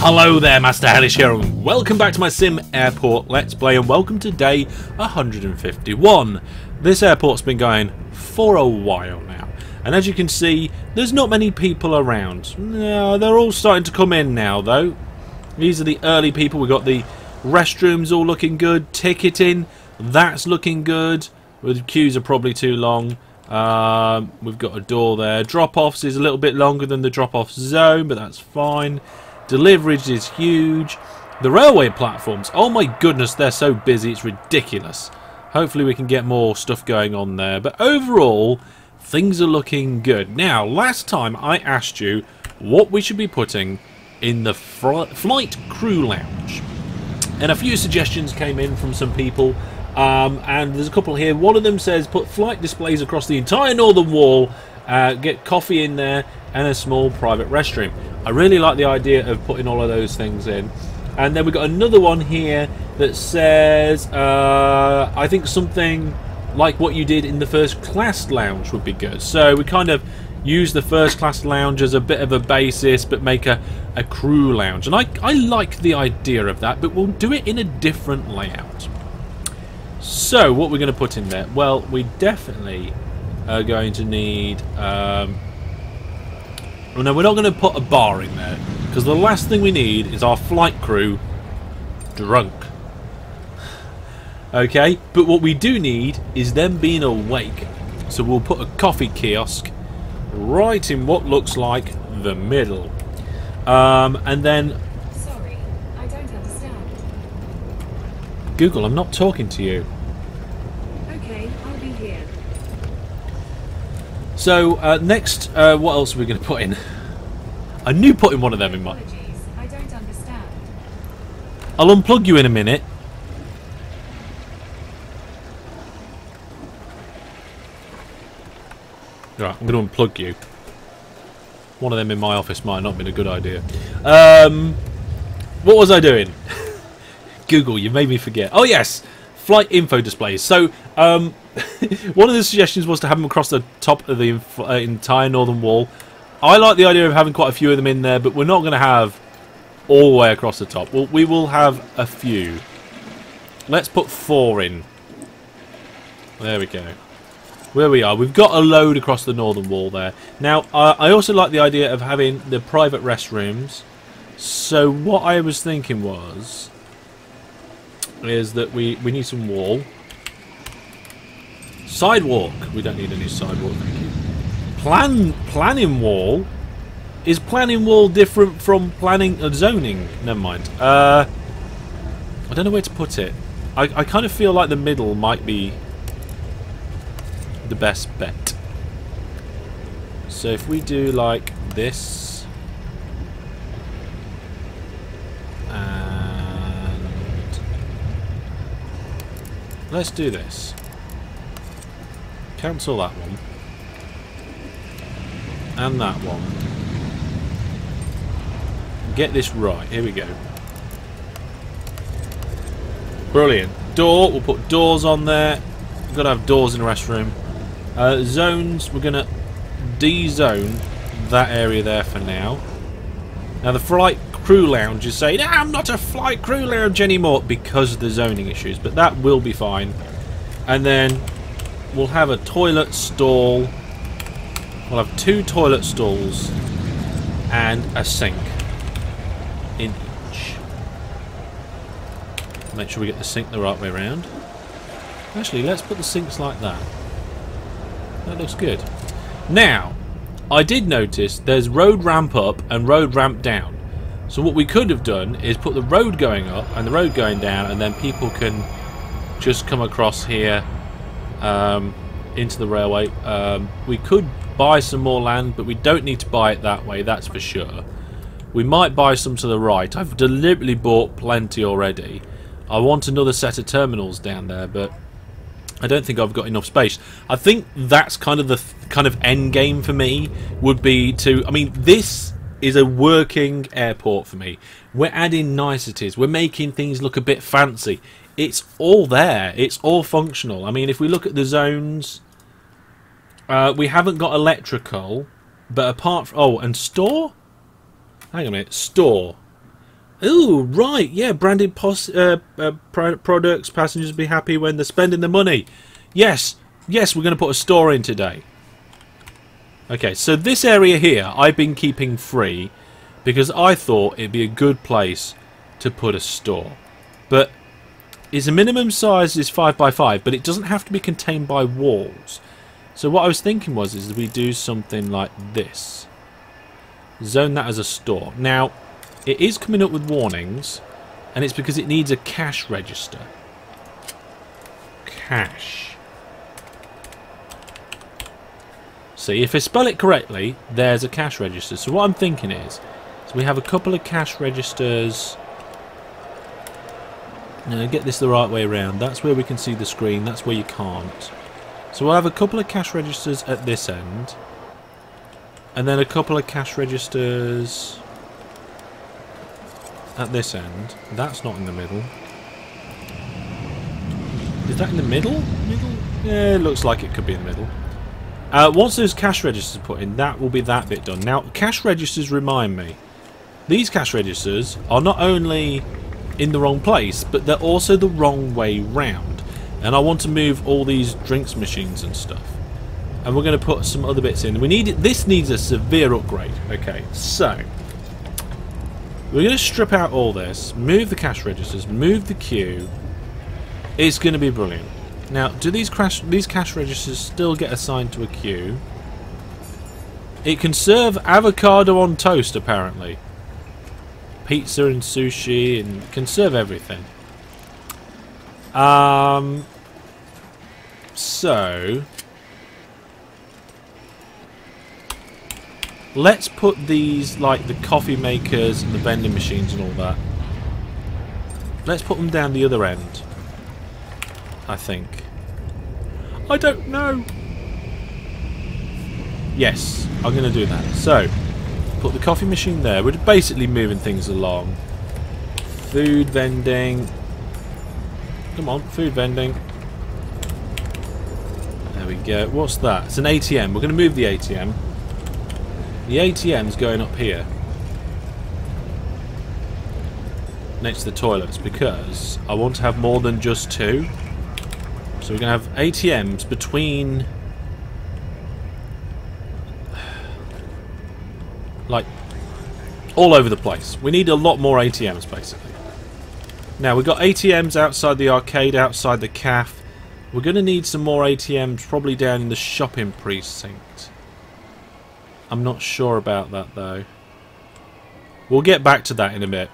Hello there, Master Hellish here, and welcome back to my SimAirport Let's Play, and welcome to day 151. This airport's been going for a while now, and as you can see, there's not many people around. No, they're all starting to come in now, though. These are the early people. We've got the restrooms all looking good, ticketing, that's looking good. The queues are probably too long. We've got a door there. Drop-offs is a little bit longer than the drop-off zone, but that's fine. Deliveries is huge. The railway platforms, oh my goodness, they're so busy, it's ridiculous. Hopefully we can get more stuff going on there, but overall things are looking good. Now, last time I asked you what we should be putting in the flight crew lounge, and a few suggestions came in from some people, and there's a couple here. One of them says put flight displays across the entire northern wall, get coffee in there, and a small private restroom. I really like the idea of putting all of those things in. And then we've got another one here that says, I think something like what you did in the first class lounge would be good. So we kind of use the first class lounge as a bit of a basis, but make a crew lounge. And I like the idea of that, but we'll do it in a different layout. So what we're going to put in there? Well, we definitely are going to need... well, no, we're not going to put a bar in there, because the last thing we need is our flight crew drunk. Okay, but what we do need is them being awake. So we'll put a coffee kiosk right in what looks like the middle. And then... Sorry, I don't understand. Google, I'm not talking to you. Okay, I'll be here. So, next, what else are we going to put in? I knew putting one of them in my... Apologies, I don't understand. I'll unplug you in a minute. Right, I'm going to unplug you. One of them in my office might not have been a good idea. What was I doing? Google, you made me forget. Oh yes, flight info displays. So, one of the suggestions was to have them across the top of the entire northern wall. I like the idea of having quite a few of them in there, but we're not going to have all the way across the top. Well, we will have a few. Let's put 4 in. There we go. Where we are, we've got a load across the northern wall there. Now, I also like the idea of having the private restrooms. So what I was thinking is that we need some wall. Sidewalk. We don't need any sidewalk, thank you. Planning wall. Is planning wall different from planning zoning? Never mind. I don't know where to put it. I kind of feel like the middle might be the best bet. So if we do like this, and let's do this. Cancel that one. And that one. Get this right. Here we go. Brilliant. Door. We'll put doors on there. We've got to have doors in the restroom. Zones. We're going to de-zone that area there for now. Now the flight crew lounge is saying, "Ah, I'm not a flight crew lounge anymore," because of the zoning issues. But that will be fine. And then we'll have a toilet stall. We'll have 2 toilet stalls and a sink in each. Make sure we get the sink the right way around. Actually, let's put the sinks like that. That looks good. Now, I did notice there's road ramp up and road ramp down. So what we could have done is put the road going up and the road going down, and then people can just come across here into the railway. We could buy some more land, but we don't need to buy it that way, that's for sure. We might buy some to the right. I've deliberately bought plenty already. I want another set of terminals down there, but I don't think I've got enough space. I think that's kind of the end game for me, would be to... I mean, this is a working airport for me. We're adding niceties. We're making things look a bit fancy. It's all there. It's all functional. I mean, if we look at the zones... we haven't got electrical, but apart from... Oh, and store? Hang on a minute. Store. Ooh, right, yeah, branded products. Passengers will be happy when they're spending the money. Yes, yes, we're going to put a store in today. Okay, so this area here I've been keeping free because I thought it'd be a good place to put a store. But its minimum size is 5 by 5, but it doesn't have to be contained by walls. So what I was thinking is we do something like this. Zone that as a store. Now, it is coming up with warnings, and it's because it needs a cash register. Cash. See, if I spell it correctly, there's a cash register. So what I'm thinking is we have a couple of cash registers. Now, get this the right way around. That's where we can see the screen. That's where you can't. So we'll have a couple of cash registers at this end. And then a couple of cash registers at this end. That's not in the middle. Is that in the middle? Yeah, it looks like it could be in the middle. Once those cash registers are put in, that will be that bit done. Now, cash registers remind me. These cash registers are not only in the wrong place, but they're also the wrong way round. And I want to move all these drinks machines and stuff. And we're going to put some other bits in. This needs a severe upgrade. Okay, so we're going to strip out all this, move the cash registers, move the queue. It's going to be brilliant. Now, do these cash registers still get assigned to a queue? It can serve avocado on toast, apparently. Pizza and sushi, and can serve everything. So let's put these, like the coffee makers and the vending machines and all that. Let's put them down the other end. I think. I don't know. Yes, I'm going to do that. So, put the coffee machine there. We're basically moving things along. Food vending. Come on, food vending. There we go. What's that? It's an ATM. We're going to move the ATM. The ATM's going up here. Next to the toilets, because I want to have more than just two. So we're going to have ATMs between, like, all over the place. We need a lot more ATMs, basically. Now, we've got ATMs outside the arcade, outside the cafe. We're going to need some more ATMs, probably down in the shopping precinct. I'm not sure about that, though. We'll get back to that in a bit.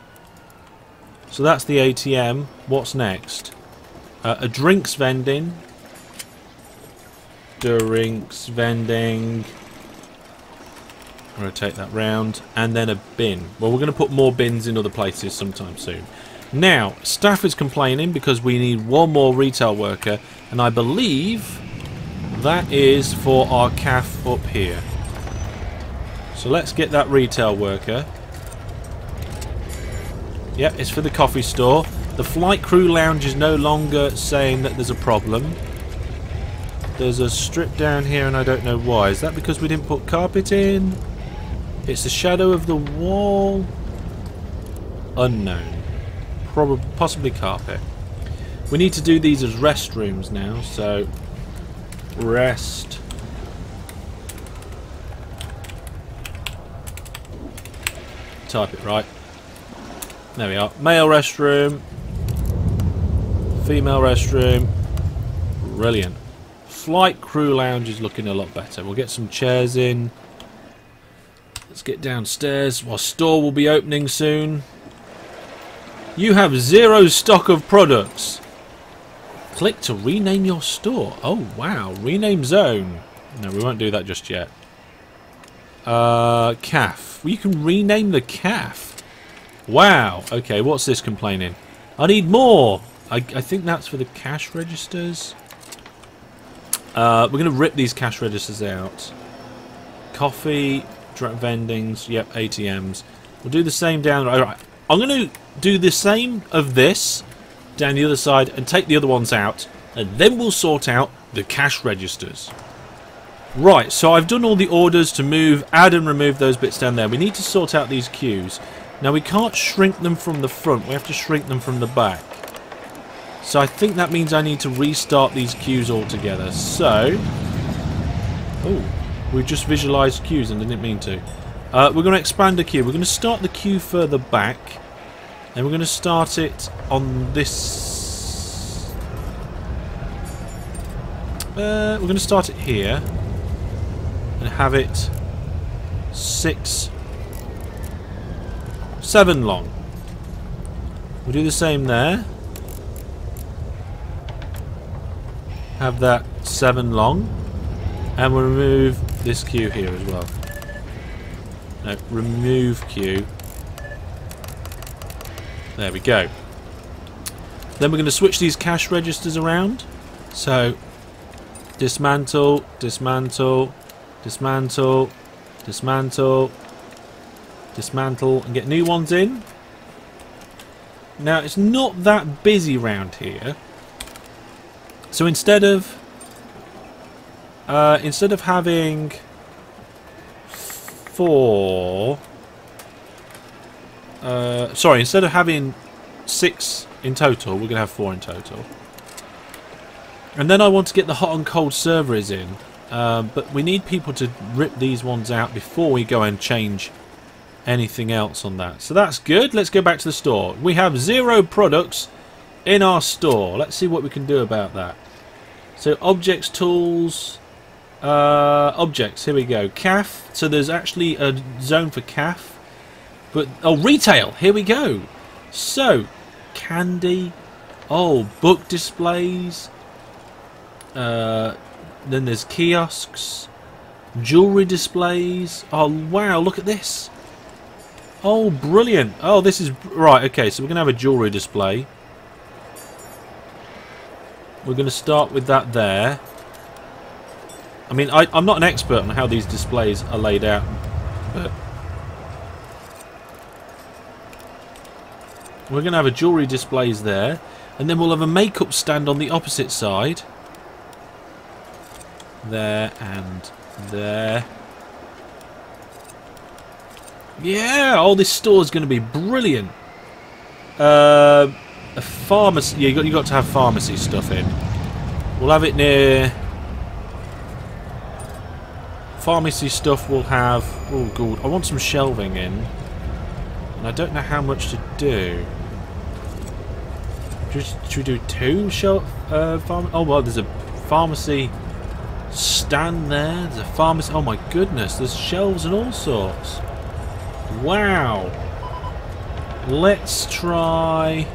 So that's the ATM. What's next? A drinks vending. Drinks vending. Rotate that round. And then a bin. Well, we're going to put more bins in other places sometime soon. Now, staff is complaining because we need one more retail worker. And I believe that is for our cafe up here. So let's get that retail worker. Yep, it's for the coffee store. The flight crew lounge is no longer saying that there's a problem. There's a strip down here and I don't know why. Is that because we didn't put carpet in? It's the shadow of the wall. Unknown. Possibly carpet. We need to do these as restrooms now, so rest. Type it right. There we are. Male restroom. Female restroom. Brilliant. Flight crew lounge is looking a lot better. We'll get some chairs in. Let's get downstairs. Our store will be opening soon. You have 0 stock of products. Click to rename your store. Oh, wow. Rename zone. No, we won't do that just yet. Calf. You can rename the calf. Wow. Okay, what's this complaining? I need more. I think that's for the cash registers. We're going to rip these cash registers out. Coffee, vendings, yep, ATMs. We'll do the same down. Right, I'm going to do the same of this down the other side and take the other ones out, and then we'll sort out the cash registers. Right, so I've done all the orders to move, add and remove those bits down there. We need to sort out these queues. Now we can't shrink them from the front, we have to shrink them from the back. So I think that means I need to restart these queues altogether. So, oh, we just visualised queues and didn't mean to. We're going to expand the queue. We're going to start the queue further back, and we're going to start it on this. We're going to start it here and have it 6, 7 long. We'll do the same there. Have that 7 long, and we'll remove this queue here as well. No, remove queue. There we go. Then we're going to switch these cash registers around. So dismantle, dismantle, dismantle, dismantle, dismantle, and get new ones in. Now it's not that busy round here. So instead of having 4, sorry, instead of having 6 in total, we're gonna have 4 in total. And then I want to get the hot and cold servers in, but we need people to rip these ones out before we go and change anything else on that. So that's good. Let's go back to the store. We have 0 products in our store. Let's see what we can do about that. So objects, tools, objects, here we go. CAF, so there's actually a zone for CAF. But, oh, retail, here we go. So, candy, oh, book displays, then there's kiosks, jewellery displays. Oh, wow, look at this. Oh, brilliant. Oh, this is, right, okay, so we're going to have a jewellery display. We're going to start with that there. I mean, I'm not an expert on how these displays are laid out, but we're going to have a jewellery displays there, and then we'll have a makeup stand on the opposite side. There and there. Yeah! Oh, this store is going to be brilliant. A pharmacy. Yeah, you got to have pharmacy stuff in. We'll have it near. Pharmacy stuff we'll have. Oh, good. I want some shelving in, and I don't know how much to do. Should we do 2 shelf? Oh well, there's a pharmacy stand there. There's a pharmacy. Oh my goodness, there's shelves and all sorts. Wow. Let's try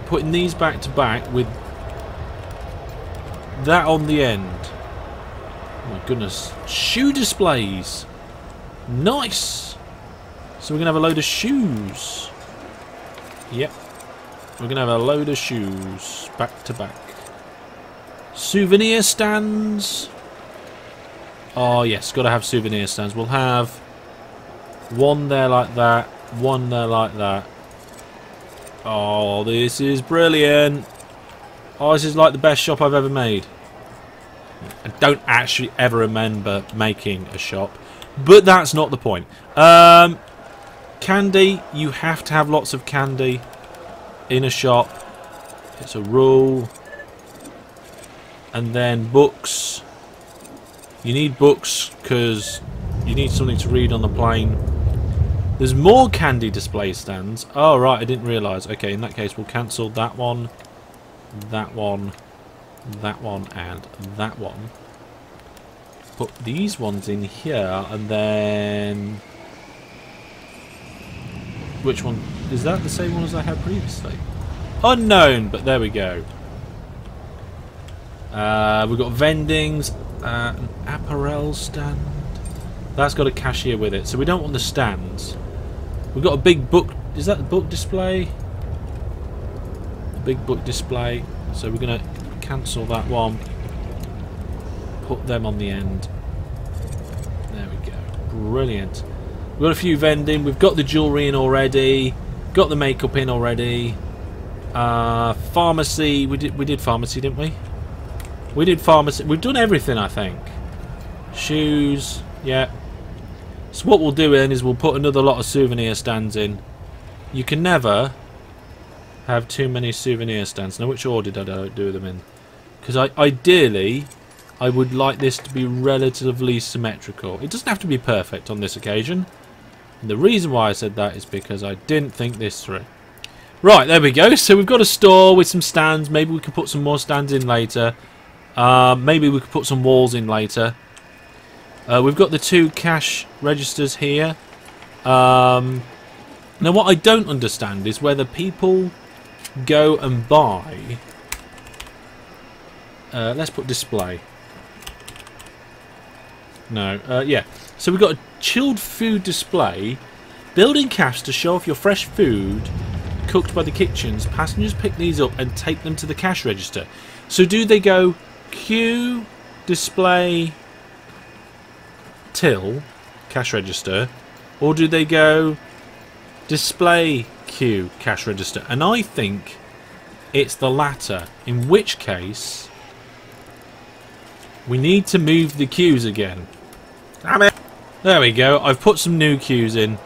putting these back to back with that on the end. Oh my goodness. Shoe displays. Nice. So we're going to have a load of shoes. Yep. We're going to have a load of shoes back to back. Souvenir stands. Oh yes, got to have souvenir stands. We'll have one there like that, one there like that. Oh, this is brilliant. Oh, this is like the best shop I've ever made. I don't actually ever remember making a shop, but that's not the point. Candy, you have to have lots of candy in a shop. It's a rule. And then books. You need books because you need something to read on the plane. There's more candy display stands. Oh, right, I didn't realise. Okay, in that case, we'll cancel that one, that one, that one, and that one. Put these ones in here, and then... Which one? Is that the same one as I had previously? Unknown, but there we go. We've got vendings, an apparel stand. That's got a cashier with it, so we don't want the stands. We've got a big book. Is that the book display? A big book display. So we're going to cancel that one. Put them on the end. There we go. Brilliant. We've got a few vending. We've got the jewellery in already. Got the makeup in already. Pharmacy. We did pharmacy, didn't we? We did pharmacy. We've done everything, I think. Shoes. Yeah. So what we'll do then is we'll put another lot of souvenir stands in. You can never have too many souvenir stands. Now, which order did I do them in? Because ideally, I would like this to be relatively symmetrical. It doesn't have to be perfect on this occasion. And the reason why I said that is because I didn't think this through. Right, there we go. So we've got a store with some stands. Maybe we could put some more stands in later. Maybe we could put some walls in later. We've got the 2 cash registers here. Now, what I don't understand is whether people go and buy... let's put display. No, yeah. So we've got a chilled food display. Building cash to show off your fresh food cooked by the kitchens. Passengers pick these up and take them to the cash register. So do they go queue, display, till, cash register, or do they go display, queue, cash register? And I think it's the latter, in which case we need to move the queues again. Damn it! There we go. I've put some new queues in.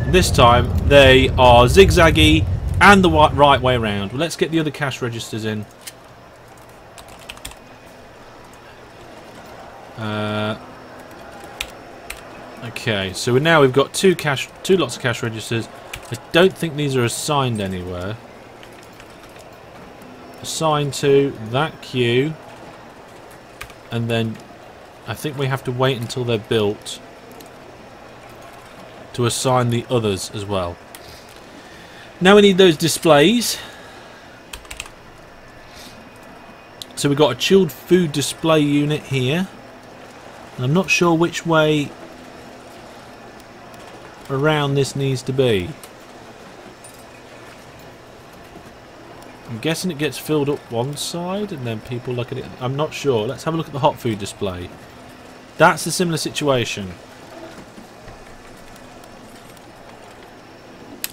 This time they are zigzaggy and the right way around. Well, let's get the other cash registers in. Okay, so now we've got two lots of cash registers. I don't think these are assigned anywhere. Assigned to that queue, and then I think we have to wait until they're built to assign the others as well. Now we need those displays. So we've got a chilled food display unit here. And I'm not sure which way around this needs to be. I'm guessing it gets filled up one side and then people look at it. I'm not sure. Let's have a look at the hot food display. That's a similar situation.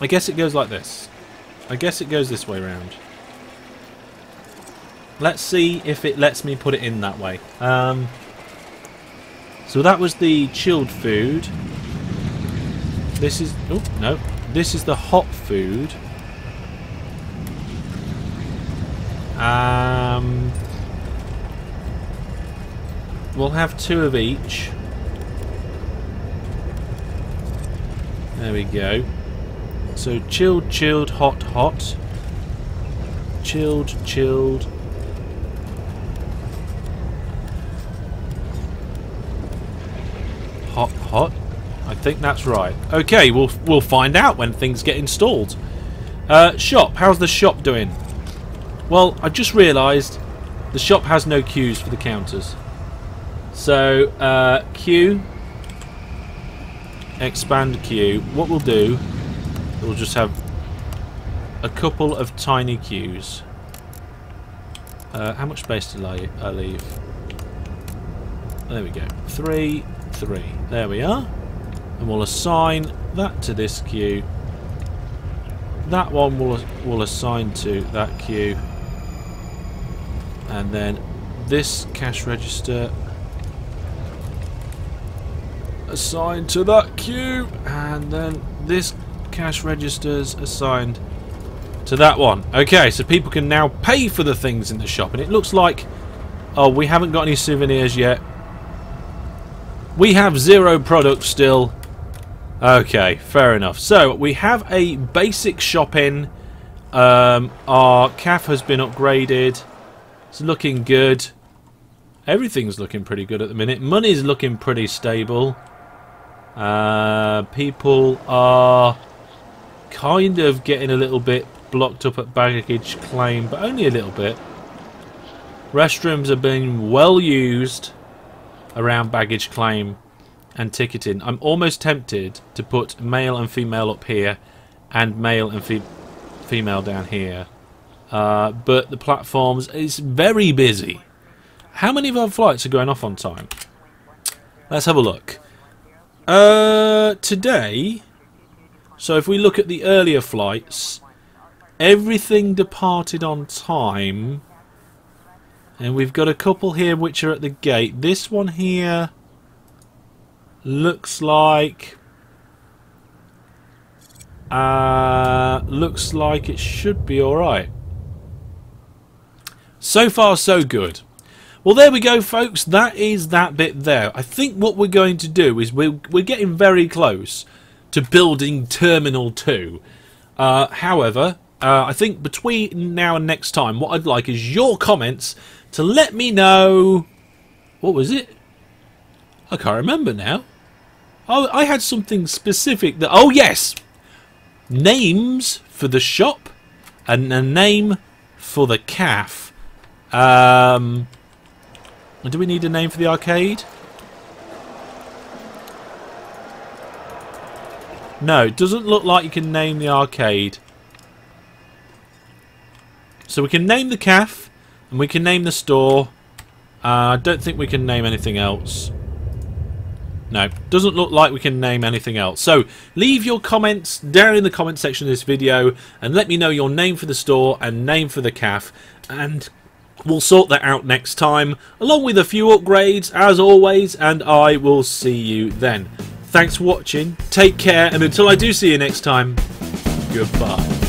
I guess it goes like this. I guess it goes this way around. Let's see if it lets me put it in that way. So that was the chilled food. This is... oh, no. This is the hot food. We'll have 2 of each. There we go. So chilled, chilled, hot, hot. Chilled, chilled. Hot, hot. I think that's right. Okay, we'll find out when things get installed. Shop. How's the shop doing? Well, I just realised the shop has no queues for the counters. So, queue. Expand queue. What we'll do, we'll just have a couple of tiny queues. How much space did I leave? There we go. 3, 3. There we are. And we'll assign that to this queue. That one will assign to that queue. And then this cash register assigned to that queue. And then this cash register's assigned to that one. Okay, so people can now pay for the things in the shop. And it looks like... oh, we haven't got any souvenirs yet. We have 0 products still. Okay, fair enough. So, we have a basic shop in. Our CAF has been upgraded. It's looking good. Everything's looking pretty good at the minute. Money's looking pretty stable. People are kind of getting a little bit blocked up at baggage claim, but only a little bit. Restrooms are being well used around baggage claim and ticketing. I'm almost tempted to put male and female up here and male and female down here. But the platforms is very busy. How many of our flights are going off on time? Let's have a look. Today, so if we look at the earlier flights, everything departed on time. And we've got a couple here which are at the gate. This one here Looks like it should be alright. So far so good. Well, there we go, folks. That is that bit there. I think what we're going to do is we're getting very close to building Terminal 2. However, I think between now and next time, what I'd like is your comments to let me know... What was it? I can't remember now. Oh, I had something specific that... Oh, yes! Names for the shop and a name for the cafe. Do we need a name for the arcade? No, it doesn't look like you can name the arcade. So we can name the cafe and we can name the store. I don't think we can name anything else. No, doesn't look like we can name anything else. So leave your comments down in the comment section of this video and let me know your name for the store and name for the cafe, and we'll sort that out next time, along with a few upgrades as always, and I will see you then. Thanks for watching, take care, and until I do see you next time, goodbye.